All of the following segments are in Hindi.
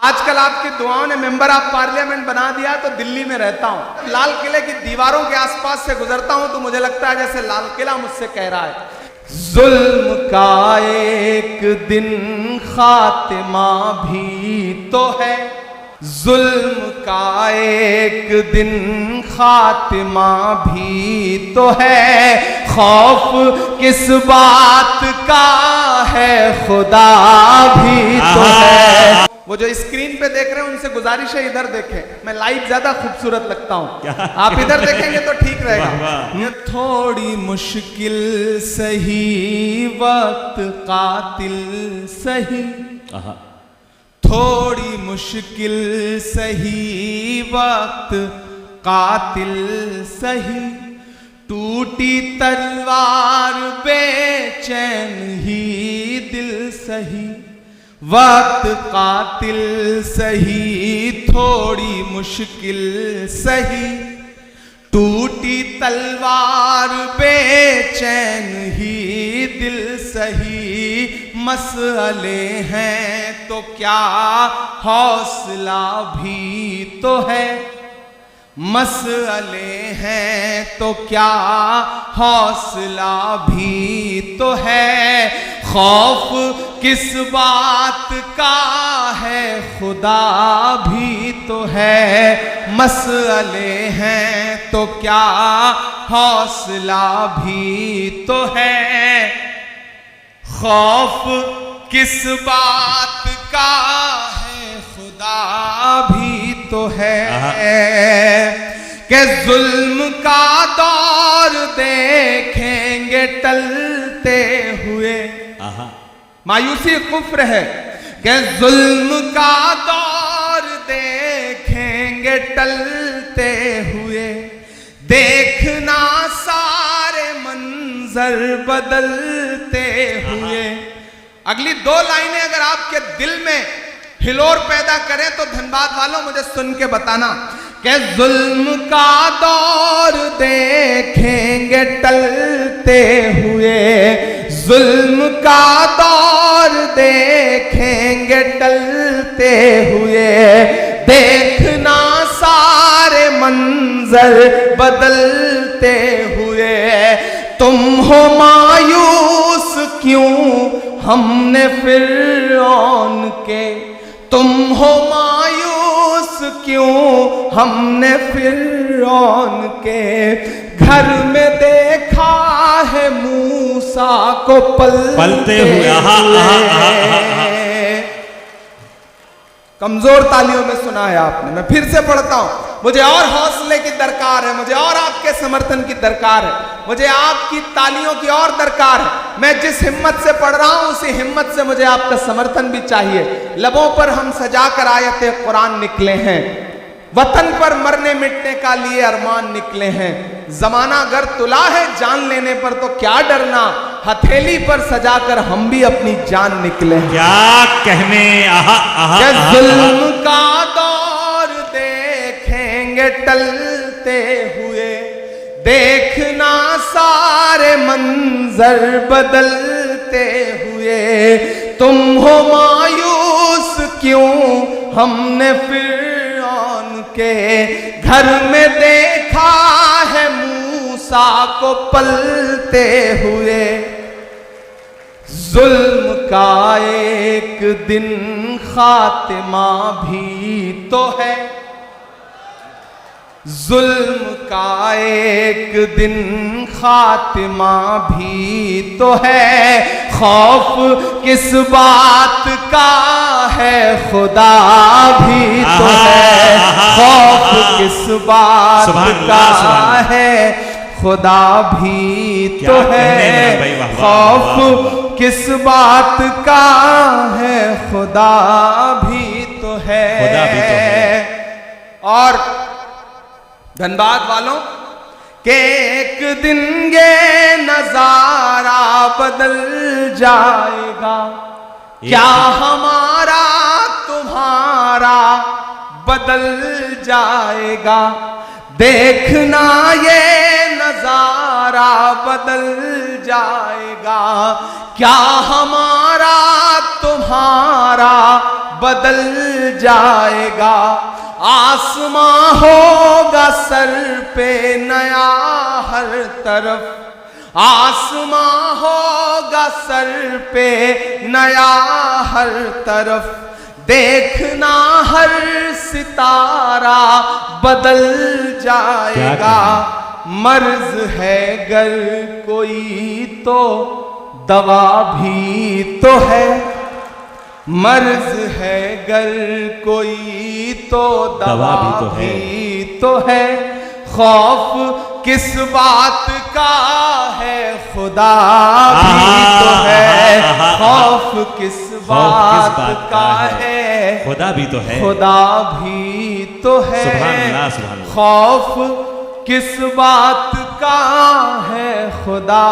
आजकल आपकी दुआओं ने मेंबर ऑफ पार्लियामेंट बना दिया, तो दिल्ली में रहता हूं, लाल किले की दीवारों के आसपास से गुजरता हूं तो मुझे लगता है जैसे लाल किला मुझसे कह रहा है, जुल्म का एक दिन खात्मा भी तो है, जुल्म का एक दिन खात्मा भी तो है, खौफ किस बात का है खुदा भी तो है। वो जो स्क्रीन पे देख रहे हैं उनसे गुजारिश है इधर देखें, मैं लाइव ज्यादा खूबसूरत लगता हूं, आप इधर देखेंगे तो ठीक रहेगा। ये थोड़ी मुश्किल सही वक्त कातिल सही, थोड़ी मुश्किल सही वक्त कातिल सही, टूटी तलवार बेचैन ही दिल सही, वक्त कातिल सही थोड़ी मुश्किल सही, टूटी तलवार बेचैन ही दिल सही, मसले हैं तो क्या हौसला भी तो है, मसले हैं तो क्या हौसला भी तो है, खौफ किस बात का है खुदा भी तो है, मसले हैं तो क्या हौसला भी तो है, खौफ किस बात का है खुदा भी तो है, कि जुल्म का दौर देखेंगे टलते हुए, मायूसी कुफ्र है, कि जुल्म का दौर देखेंगे टलते हुए, देखना सारे मंजर बदलते हुए। अगली दो लाइनें अगर आपके दिल में हिलोर पैदा करें तो धनबाद वालों मुझे सुन के बताना, कि जुल्म का दौर देखेंगे टलते हुए, जुल्म का दौर देखेंगे टलते हुए, देखना सारे मंजर बदलते हुए, तुम हो मायूस क्यों हमने फिरौन के, तुम हो मायूस क्यों हमने फिरौन के, घर में देखा है मूसा को पलते हुए। कमजोर तालियों में सुना है आपने, मैं फिर से पढ़ता हूं, मुझे और हौसले की दरकार है, मुझे और आपके समर्थन की दरकार है, मुझे आपकी तालियों की और दरकार है। मैं जिस हिम्मत से पढ़ रहा हूं उसी हिम्मत से मुझे आपका समर्थन भी चाहिए। लबों पर हम सजा कर आयते कुरान निकले हैं, वतन पर मरने मिटने का लिए अरमान निकले हैं, जमाना अगर तुला है जान लेने पर तो क्या डरना, हथेली पर सजाकर हम भी अपनी जान निकले हैं। क्या कहने, जुल्म का दौर देखेंगे टलते हुए, देखना सारे मंजर बदलते हुए, तुम हो मायूस क्यों हमने फिरौन के, घर में देखा है मूसा को पलते हुए, जुल्म का एक दिन खात्मा भी तो है, जुल्म का एक दिन खात्मा भी तो है, खौफ किस बात का है खुदा भी तो है, खौफ किस बात का है खुदा भी तो है, खौफ किस बात का है खुदा भी तो है। और धनबाद वालों के एक दिन ये नजारा बदल जाएगा, क्या हमारा तुम्हारा बदल जाएगा, देखना ये नजारा बदल जाएगा, क्या हमारा तुम्हारा बदल जाएगा। आसमां होगा सर पे नया हर तरफ, आसमां होगा सर पे नया हर तरफ, देखना हर सितारा बदल जाएगा। मर्ज है गर कोई तो दवा भी तो है, मर्ज है गर कोई तो दवा भी तो है। खौफ किस बात का है खुदा भी तो है, खौफ किस बात का है खुदा भी तो है, खुदा भी तो है। सुभान अल्लाह, सुभान अल्लाह। खौफ किस बात का है खुदा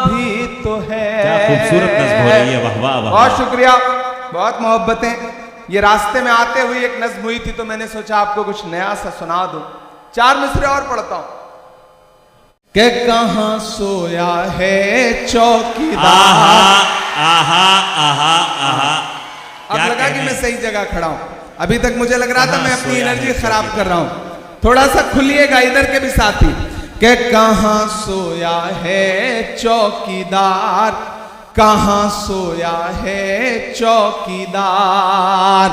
भी तो है। क्या खूबसूरत नज़्म हो रही है, वाह वाह वाह। बहुत शुक्रिया, बहुत मोहब्बतें। ये रास्ते में आते हुए एक नज़्म हुई थी तो मैंने सोचा आपको कुछ नया सा सुना दूं। 4 मिसरे और पढ़ता हूं। कि कहां सोया है चौकीदार। आहा आहा आहा। अब लगा कि मैं सही जगह खड़ा हूं, अभी तक मुझे लग रहा था मैं अपनी एनर्जी खराब कर रहा हूं। थोड़ा सा खुलिएगा इधर के भी साथी। कि कहां सोया है चौकीदार, कहां सोया है चौकीदार।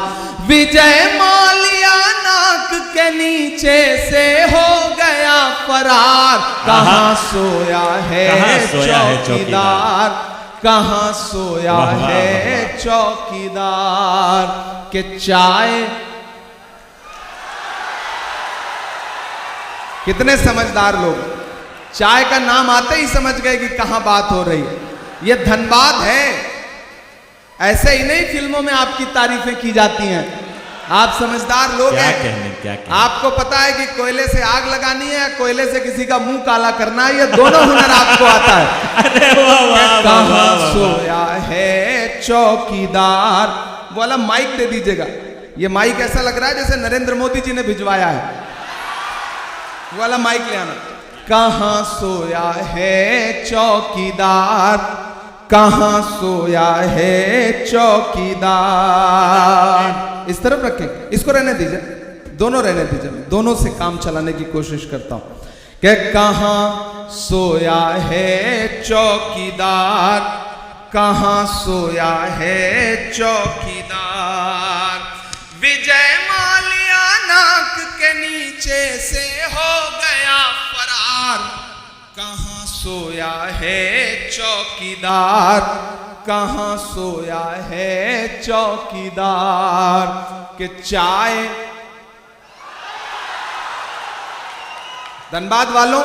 विजय माल्या नाक के नीचे से हो गया फरार। कहां सोया है चौकीदार, कहां सोया है चौकीदार। के चाय, कितने समझदार लोग, चाय का नाम आते ही समझ गए कि कहां बात हो रही है। ये धनबाद है, ऐसे ही नहीं फिल्मों में आपकी तारीफें की जाती हैं। आप समझदार लोग हैं, क्या आपको पता है कि कोयले से आग लगानी है, कोयले से किसी का मुंह काला करना है, ये दोनों हुनर आपको आता है। अरे वाह वाह, कहां सोया है चौकीदार। बोला माइक दे दीजिएगा। ये माइक ऐसा लग रहा है जैसे नरेंद्र मोदी जी ने भिजवाया है, वाला माइक ले आना। कहां सोया है चौकीदार, कहां सोया है चौकीदार। इस तरफ रखें, इसको रहने दीजिए, दोनों रहने दीजिए, दोनों से काम चलाने की कोशिश करता हूं। कि कहां सोया है चौकीदार, कहां सोया है चौकीदार। विजय माल्या नाक के नीचे से हो गया फरार। कहां सोया है चौकीदार, कहां सोया है चौकीदार। के चाय, धनबाद वालों,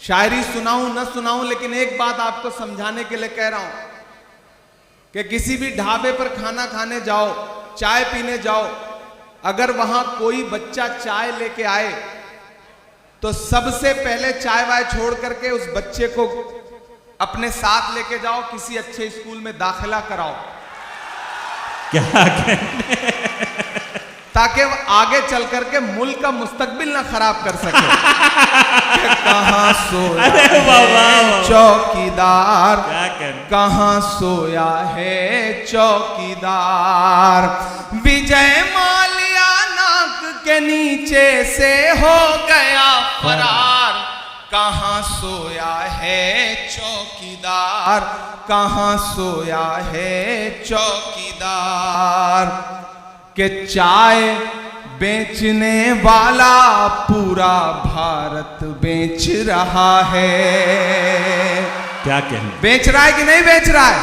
शायरी सुनाऊं न सुनाऊं, लेकिन एक बात आपको समझाने के लिए कह रहा हूं कि किसी भी ढाबे पर खाना खाने जाओ, चाय पीने जाओ, अगर वहां कोई बच्चा चाय लेके आए तो सबसे पहले चाय वाय छोड़ करके उस बच्चे को अपने साथ लेके जाओ, किसी अच्छे स्कूल में दाखिला कराओ। क्या कहने, ताकि वो आगे चल करके मुल्क का मुस्तकबिल ना खराब कर सके। कहां सोया है चौकीदार, कहां सोया है चौकीदार। विजय माल्या नाक के नीचे से हो गया फरार। कहां सोया है चौकीदार, कहां सोया है चौकीदार। के चाय बेचने वाला पूरा भारत बेच रहा है। क्या कहने, बेच रहा है कि नहीं बेच रहा है?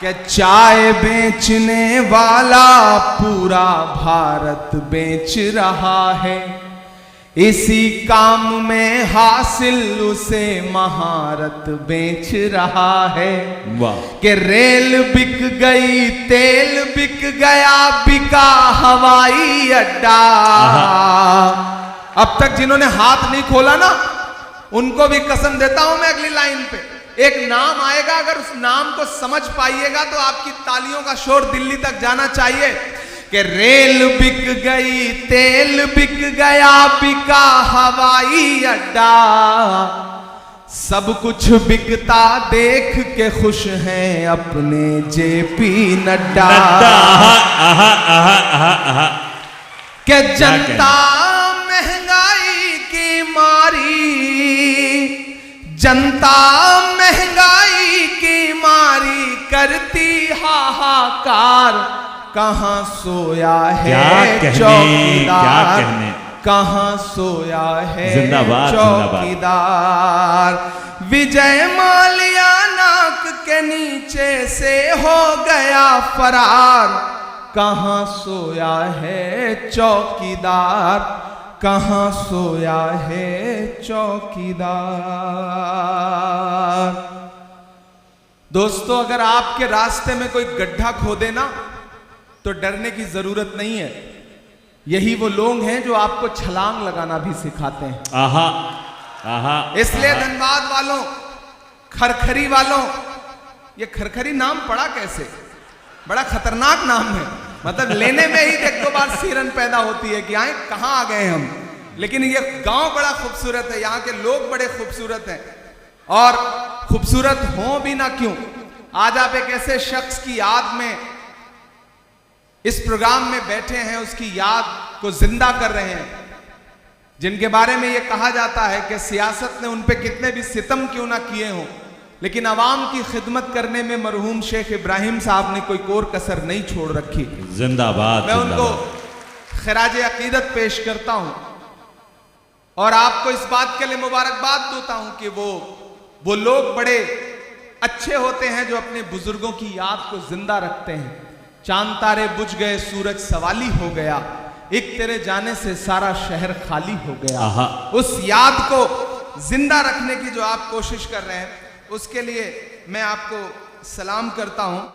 कि चाय बेचने वाला पूरा भारत बेच रहा है। इसी काम में हासिल उसे महारत बेच रहा है। वाह। कि रेल बिक गई, तेल बिक गया, बिका हवाई अड्डा। अब तक जिन्होंने हाथ नहीं खोला ना, उनको भी कसम देता हूं मैं, अगली लाइन पे एक नाम आएगा, अगर उस नाम को समझ पाइएगा तो आपकी तालियों का शोर दिल्ली तक जाना चाहिए। कि रेल बिक गई, तेल बिक गया, बिका हवाई अड्डा। सब कुछ बिकता देख के खुश हैं अपने जेपी नड्डा। आहा आहा आहा आहा। के जनता महंगाई की मारी, जनता महंगाई की मारी करती हाहाकार। कहाँ सोया है चौकीदार, कहाँ सोया है जिंदाबाद, चौकीदार। विजय माल्या नाक के नीचे से हो गया फरार। कहाँ सोया है चौकीदार, कहाँ सोया है चौकीदार। दोस्तों, अगर आपके रास्ते में कोई गड्ढा खोदे ना तो डरने की जरूरत नहीं है। यही वो लोग हैं जो आपको छलांग लगाना भी सिखाते हैं। आहा आहा। इसलिए धनबाद वालों, खरखरी वालों, ये खरखरी नाम पड़ा कैसे? बड़ा खतरनाक नाम है। मतलब लेने में ही एक दो बार सिरन पैदा होती है कि आए कहां आ गए हम। लेकिन ये गांव बड़ा खूबसूरत है, यहाँ के लोग बड़े खूबसूरत हैं। और खूबसूरत हो भी ना क्यों, आज आप एक ऐसे शख्स की याद में इस प्रोग्राम में बैठे हैं, उसकी याद को जिंदा कर रहे हैं, जिनके बारे में यह कहा जाता है कि सियासत ने उन पे कितने भी सितम क्यों ना किए हों, लेकिन अवाम की खिदमत करने में मरहूम शेख इब्राहिम साहब ने कोई कोर कसर नहीं छोड़ रखी। जिंदाबाद। मैं उनको खिराज अकीदत पेश करता हूं और आपको इस बात के लिए मुबारकबाद देता हूं कि वो लोग बड़े अच्छे होते हैं जो अपने बुजुर्गों की याद को जिंदा रखते हैं। चांद तारे बुझ गए, सूरज सवाली हो गया, एक तेरे जाने से सारा शहर खाली हो गया। उस याद को जिंदा रखने की जो आप कोशिश कर रहे हैं, उसके लिए मैं आपको सलाम करता हूं।